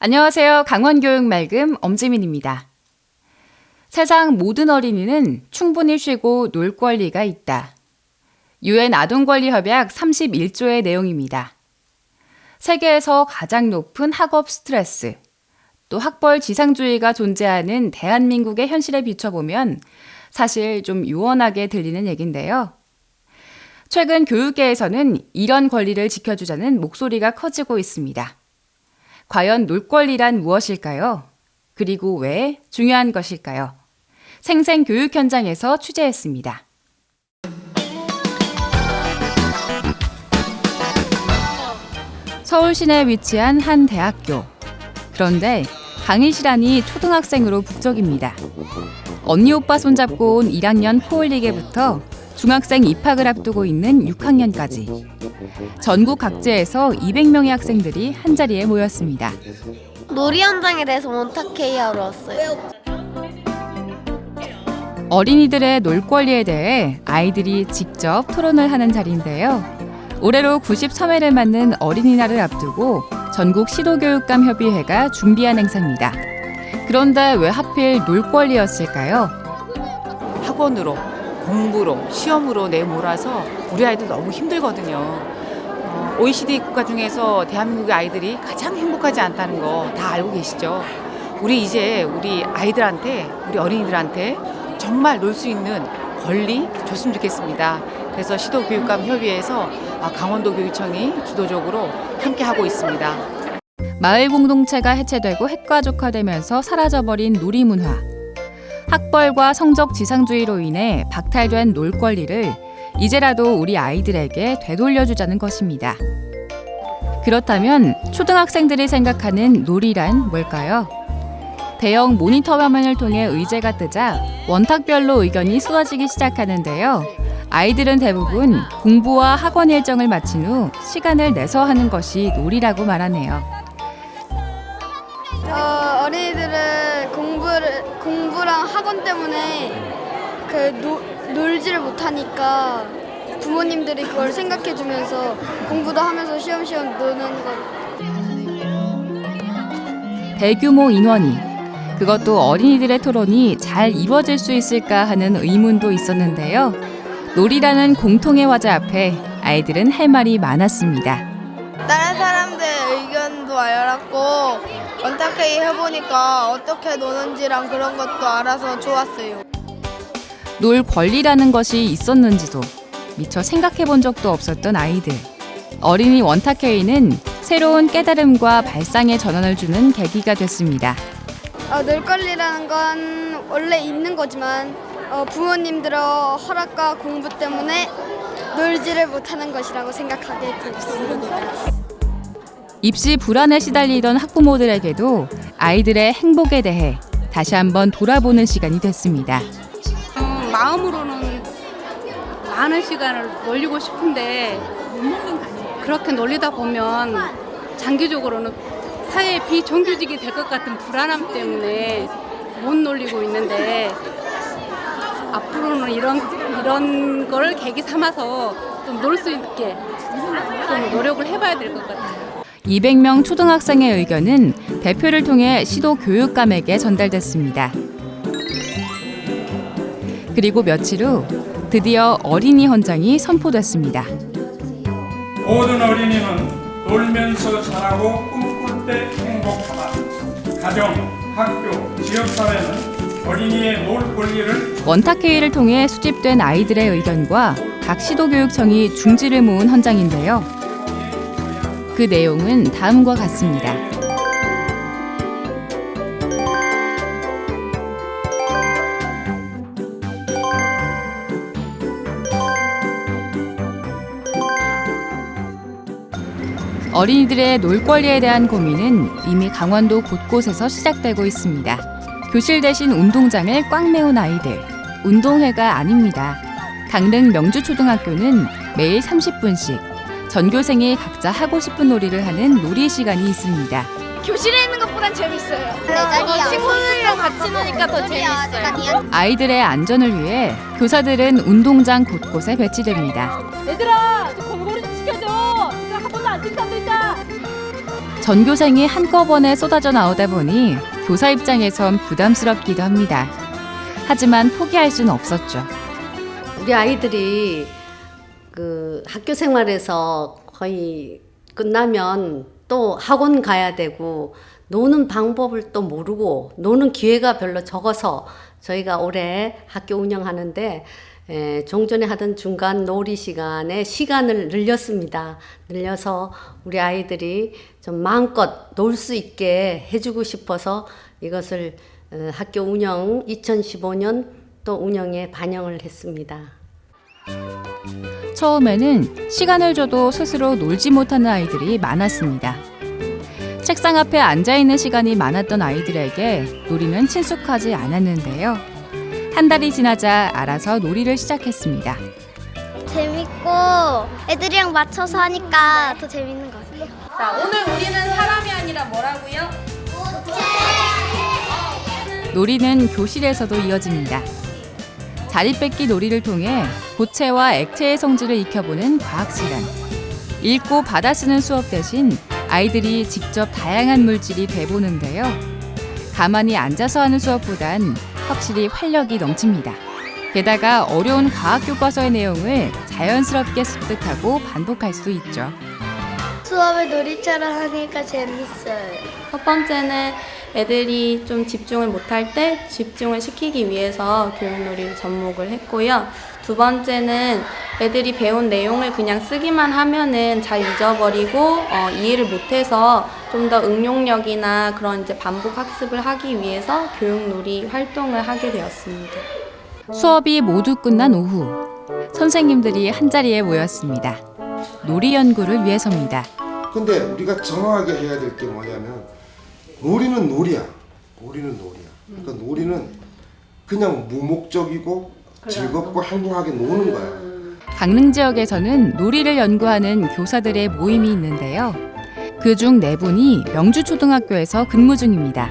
안녕하세요. 강원교육 맑음 엄지민입니다. 세상 모든 어린이는 충분히 쉬고 놀 권리가 있다. UN 아동권리협약 31조의 내용입니다. 세계에서 가장 높은 학업 스트레스, 또 학벌 지상주의가 존재하는 대한민국의 현실에 비춰보면 사실 좀 요원하게 들리는 얘긴데요. 최근 교육계에서는 이런 권리를 지켜주자는 목소리가 커지고 있습니다. 과연 놀 권리란 무엇일까요? 그리고 왜 중요한 것일까요? 생생교육 현장에서 취재했습니다. 서울 시내에 위치한 한 대학교. 그런데 강의 시간이 초등학생으로 북적입니다. 언니 오빠 손잡고 온 1학년 포올리게부터 중학생 입학을 앞두고 있는 6학년까지 전국 각지에서 200명의 학생들이 한자리에 모였습니다. 놀이 현장에 대해서 몬타케이 하러 왔어요. 어린이들의 놀 권리에 대해 아이들이 직접 토론을 하는 자리인데요. 올해로 93회를 맞는 어린이날을 앞두고 전국 시도교육감협의회가 준비한 행사입니다. 그런데 왜 하필 놀 권리였을까요? 학원으로, 공부로, 시험으로 내몰아서 우리 아이들 너무 힘들거든요. OECD 국가 중에서 대한민국의 아이들이 가장 행복하지 않다는 거 다 알고 계시죠? 우리 아이들한테, 우리 어린이들한테 정말 놀 수 있는 권리 줬으면 좋겠습니다. 그래서 시도교육감협의회에서 강원도 교육청이 주도적으로 함께하고 있습니다. 마을 공동체가 해체되고 핵가족화되면서 사라져버린 놀이문화. 학벌과 성적 지상주의로 인해 박탈된 놀 권리를 이제라도 우리 아이들에게 되돌려주자는 것입니다. 그렇다면 초등학생들이 생각하는 놀이란 뭘까요? 대형 모니터 화면을 통해 의제가 뜨자 원탁별로 의견이 쏟아지기 시작하는데요. 아이들은 대부분 공부와 학원 일정을 마친 후 시간을 내서 하는 것이 놀이라고 말하네요. 어린이들은 공부랑 학원 때문에 놀지를 못하니까 부모님들이 그걸 생각해주면서 공부도 하면서 쉬엄쉬엄 노는 것. 대규모 인원이, 그것도 어린이들의 토론이 잘 이루어질 수 있을까 하는 의문도 있었는데요. 놀이라는 공통의 화제 앞에 아이들은 할 말이 많았습니다. 다른 사람들 의견도 알았고 원탁회의 해보니까 어떻게 노는지랑 그런 것도 알아서 좋았어요. 놀 권리라는 것이 있었는지도 미처 생각해 본 적도 없었던 아이들. 어린이 원탁회의는 새로운 깨달음과 발상의 전환을 주는 계기가 됐습니다. 놀 권리라는 건 원래 있는 거지만 부모님들의 허락과 공부 때문에 놀지를 못하는 것이라고 생각하게 됐습니다. 입시 불안에 시달리던 학부모들에게도 아이들의 행복에 대해 다시 한번 돌아보는 시간이 됐습니다. 마음으로는 많은 시간을 놀리고 싶은데 그렇게 놀리다 보면 장기적으로는 사회에 비정규직이 될 것 같은 불안함 때문에 못 놀리고 있는데 앞으로는 이런 걸 계기 삼아서 좀 놀 수 있게 좀 노력을 해봐야 될 것 같아요. 200명 초등학생의 의견은 대표를 통해 시도 교육감에게 전달됐습니다. 그리고 며칠 후 드디어 어린이 헌장이 선포됐습니다. 모든 어린이는 놀면서 자라고 꿈꿀 때 행복하다. 가정, 학교, 지역사회는 어린이의 놀 권리를 원탁회의를 통해 수집된 아이들의 의견과 각 시도교육청이 중지를 모은 헌장인데요. 그 내용은 다음과 같습니다. 어린이들의 놀 권리에 대한 고민은 이미 강원도 곳곳에서 시작되고 있습니다. 교실 대신 운동장을 꽉 메운 아이들. 운동회가 아닙니다. 강릉 명주초등학교는 매일 30분씩 전교생이 각자 하고 싶은 놀이를 하는 놀이 시간이 있습니다. 교실에 있는 것보단 재밌어요. 친구들이랑 같이 노니까 더 재밌어요. 아이들의 안전을 위해 교사들은 운동장 곳곳에 배치됩니다. 얘들아, 좀 골고루 좀 시켜줘. 이거 한 번도 안 뛴 사람도 있다. 전교생이 한꺼번에 쏟아져 나오다 보니 교사 입장에선 부담스럽기도 합니다. 하지만 포기할 수는 없었죠. 우리 아이들이 그 학교 생활에서 거의 끝나면 또 학원 가야 되고 노는 방법을 또 모르고 노는 기회가 별로 적어서 저희가 올해 학교 운영하는데 종전에 하던 중간 놀이 시간을 늘렸습니다. 늘려서 우리 아이들이 좀 마음껏 놀 수 있게 해주고 싶어서 이것을 학교 운영 2015년 또 운영에 반영을 했습니다. 처음에는 시간을 줘도 스스로 놀지 못하는 아이들이 많았습니다. 책상 앞에 앉아있는 시간이 많았던 아이들에게 놀이는 친숙하지 않았는데요. 한 달이 지나자 알아서 놀이를 시작했습니다. 재밌고 애들이랑 맞춰서 하니까 더 재밌는 것 같아요. 자, 오늘 우리는 사람이 아니라 뭐라고요? 놀이는 교실에서도 이어집니다. 자리 뺏기 놀이를 통해 고체와 액체의 성질을 익혀보는 과학 시간. 읽고 받아 쓰는 수업 대신 아이들이 직접 다양한 물질이 돼보는데요. 가만히 앉아서 하는 수업보단 확실히 활력이 넘칩니다. 게다가 어려운 과학 교과서의 내용을 자연스럽게 습득하고 반복할 수도 있죠. 수업을 놀이처럼 하니까 재밌어요. 첫 번째는 애들이 좀 집중을 못할 때 집중을 시키기 위해서 교육놀이를 접목을 했고요. 두 번째는 애들이 배운 내용을 그냥 쓰기만 하면은 잘 잊어버리고 이해를 못해서 좀 더 응용력이나 그런 이제 반복 학습을 하기 위해서 교육놀이 활동을 하게 되었습니다. 수업이 모두 끝난 오후, 선생님들이 한자리에 모였습니다. 놀이 연구를 위해서입니다. 근데 우리가 정확하게 해야 될 게 뭐냐면 놀이는 놀이야. 놀이는 놀이야. 그러니까 놀이는 그냥 무목적이고 즐겁고 행복하게 노는 거야. 강릉 지역에서는 놀이를 연구하는 교사들의 모임이 있는데요. 그중 4분이 명주초등학교에서 근무 중입니다.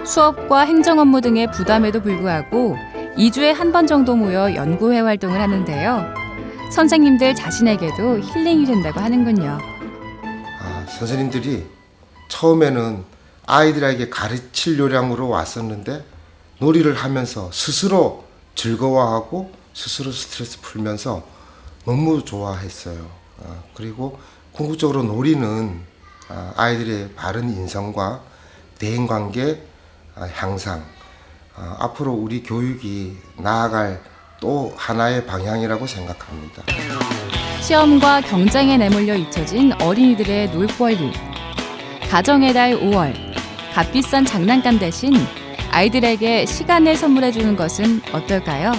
수업과 행정 업무 등의 부담에도 불구하고 2주에 한 번 정도 모여 연구회 활동을 하는데요. 선생님들 자신에게도 힐링이 된다고 하는군요. 선생님들이 처음에는 아이들에게 가르칠 요량으로 왔었는데 놀이를 하면서 스스로 즐거워하고 스스로 스트레스 풀면서 너무 좋아했어요. 그리고 궁극적으로 놀이는 아이들의 바른 인성과 대인관계 향상, 앞으로 우리 교육이 나아갈 또 하나의 방향이라고 생각합니다. 시험과 경쟁에 내몰려 잊혀진 어린이들의 놀 권리. 가정의 달 5월, 값비싼 장난감 대신 아이들에게 시간을 선물해주는 것은 어떨까요?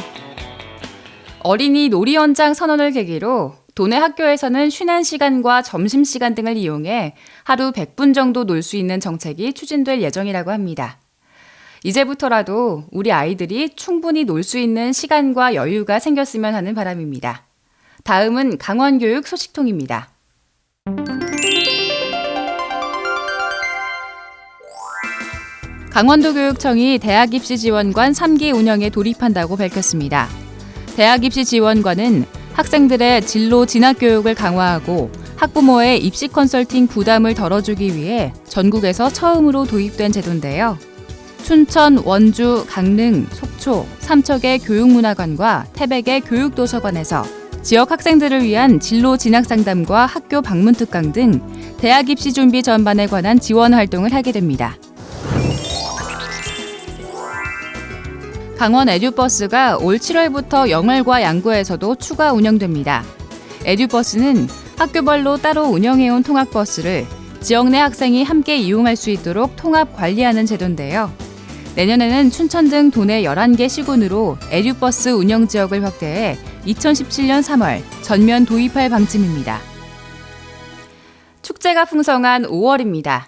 어린이 놀이 연장 선언을 계기로 도내 학교에서는 쉬는 시간과 점심시간 등을 이용해 하루 100분 정도 놀 수 있는 정책이 추진될 예정이라고 합니다. 이제부터라도 우리 아이들이 충분히 놀 수 있는 시간과 여유가 생겼으면 하는 바람입니다. 다음은 강원교육 소식통입니다. 강원도교육청이 대학입시지원관 3기 운영에 돌입한다고 밝혔습니다. 대학입시지원관은 학생들의 진로 진학교육을 강화하고 학부모의 입시 컨설팅 부담을 덜어주기 위해 전국에서 처음으로 도입된 제도인데요. 춘천, 원주, 강릉, 속초, 삼척의 교육문화관과 태백의 교육도서관에서 지역 학생들을 위한 진로 진학 상담과 학교 방문 특강 등 대학 입시 준비 전반에 관한 지원 활동을 하게 됩니다. 강원 에듀버스가 올 7월부터 영월과 양구에서도 추가 운영됩니다. 에듀버스는 학교별로 따로 운영해온 통학버스를 지역 내 학생이 함께 이용할 수 있도록 통합 관리하는 제도인데요. 내년에는 춘천 등 도내 11개 시군으로 에듀버스 운영 지역을 확대해 2017년 3월 전면 도입할 방침입니다. 축제가 풍성한 5월입니다.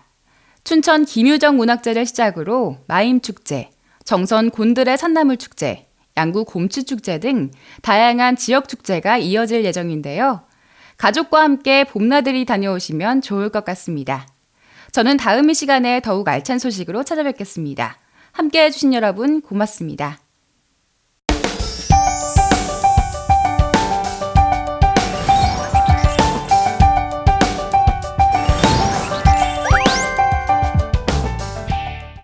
춘천 김유정 문학제를 시작으로 마임축제, 정선 곤들의 산나물축제, 양구 곰치축제 등 다양한 지역 축제가 이어질 예정인데요. 가족과 함께 봄나들이 다녀오시면 좋을 것 같습니다. 저는 다음 이 시간에 더욱 알찬 소식으로 찾아뵙겠습니다. 함께해 주신 여러분 고맙습니다.